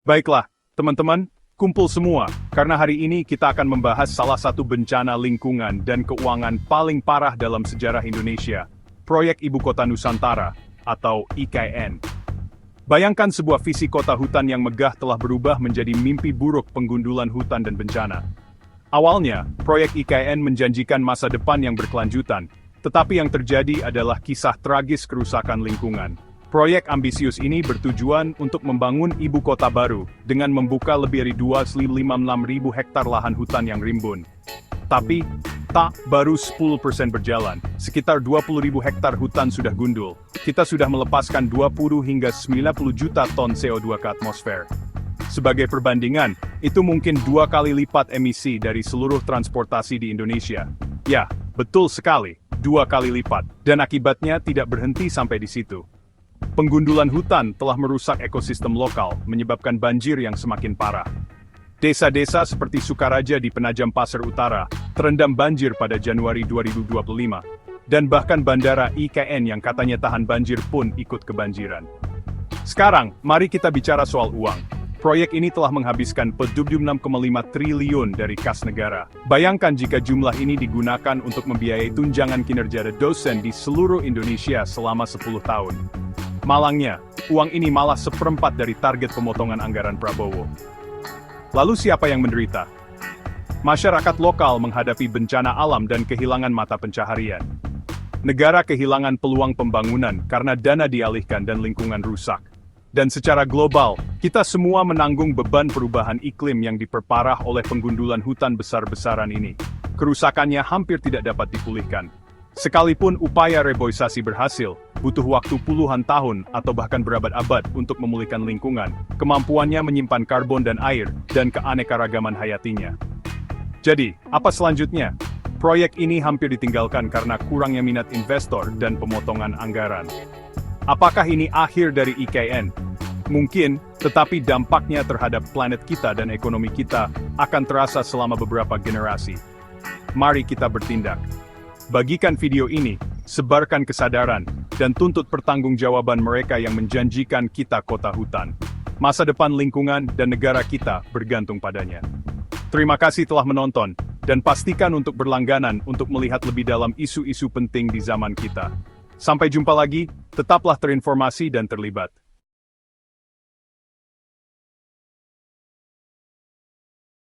Baiklah, teman-teman, kumpul semua, karena hari ini kita akan membahas salah satu bencana lingkungan dan keuangan paling parah dalam sejarah Indonesia, Proyek Ibu Kota Nusantara, atau IKN. Bayangkan sebuah visi kota hutan yang megah telah berubah menjadi mimpi buruk penggundulan hutan dan bencana. Awalnya, proyek IKN menjanjikan masa depan yang berkelanjutan, tetapi yang terjadi adalah kisah tragis kerusakan lingkungan. Proyek ambisius ini bertujuan untuk membangun ibu kota baru, dengan membuka lebih dari 256.000 hektar lahan hutan yang rimbun. Tapi, baru 10% berjalan, sekitar 20.000 hektar hutan sudah gundul. Kita sudah melepaskan 20 hingga 90 juta ton CO2 ke atmosfer. Sebagai perbandingan, itu mungkin 2 kali lipat emisi dari seluruh transportasi di Indonesia. Ya, betul sekali, 2 kali lipat, dan akibatnya tidak berhenti sampai di situ. Penggundulan hutan telah merusak ekosistem lokal, menyebabkan banjir yang semakin parah. Desa-desa seperti Sukaraja di Penajam Pasir Utara terendam banjir pada Januari 2025, dan bahkan bandara IKN yang katanya tahan banjir pun ikut kebanjiran. Sekarang, mari kita bicara soal uang. Proyek ini telah menghabiskan 76,5 triliun dari kas negara. Bayangkan jika jumlah ini digunakan untuk membiayai tunjangan kinerja dosen di seluruh Indonesia selama 10 tahun. Malangnya, uang ini malah seperempat dari target pemotongan anggaran Prabowo. Lalu siapa yang menderita? Masyarakat lokal menghadapi bencana alam dan kehilangan mata pencaharian. Negara kehilangan peluang pembangunan karena dana dialihkan dan lingkungan rusak. Dan secara global, kita semua menanggung beban perubahan iklim yang diperparah oleh penggundulan hutan besar-besaran ini. Kerusakannya hampir tidak dapat dipulihkan. Sekalipun upaya reboisasi berhasil, butuh waktu puluhan tahun atau bahkan berabad-abad untuk memulihkan lingkungan, kemampuannya menyimpan karbon dan air, dan keanekaragaman hayatinya. Jadi, apa selanjutnya? Proyek ini hampir ditinggalkan karena kurangnya minat investor dan pemotongan anggaran. Apakah ini akhir dari IKN? Mungkin, tetapi dampaknya terhadap planet kita dan ekonomi kita akan terasa selama beberapa generasi. Mari kita bertindak. Bagikan video ini, sebarkan kesadaran, dan tuntut pertanggungjawaban mereka yang menjanjikan kita kota hutan. Masa depan lingkungan dan negara kita bergantung padanya. Terima kasih telah menonton, dan pastikan untuk berlangganan untuk melihat lebih dalam isu-isu penting di zaman kita. Sampai jumpa lagi, tetaplah terinformasi dan terlibat.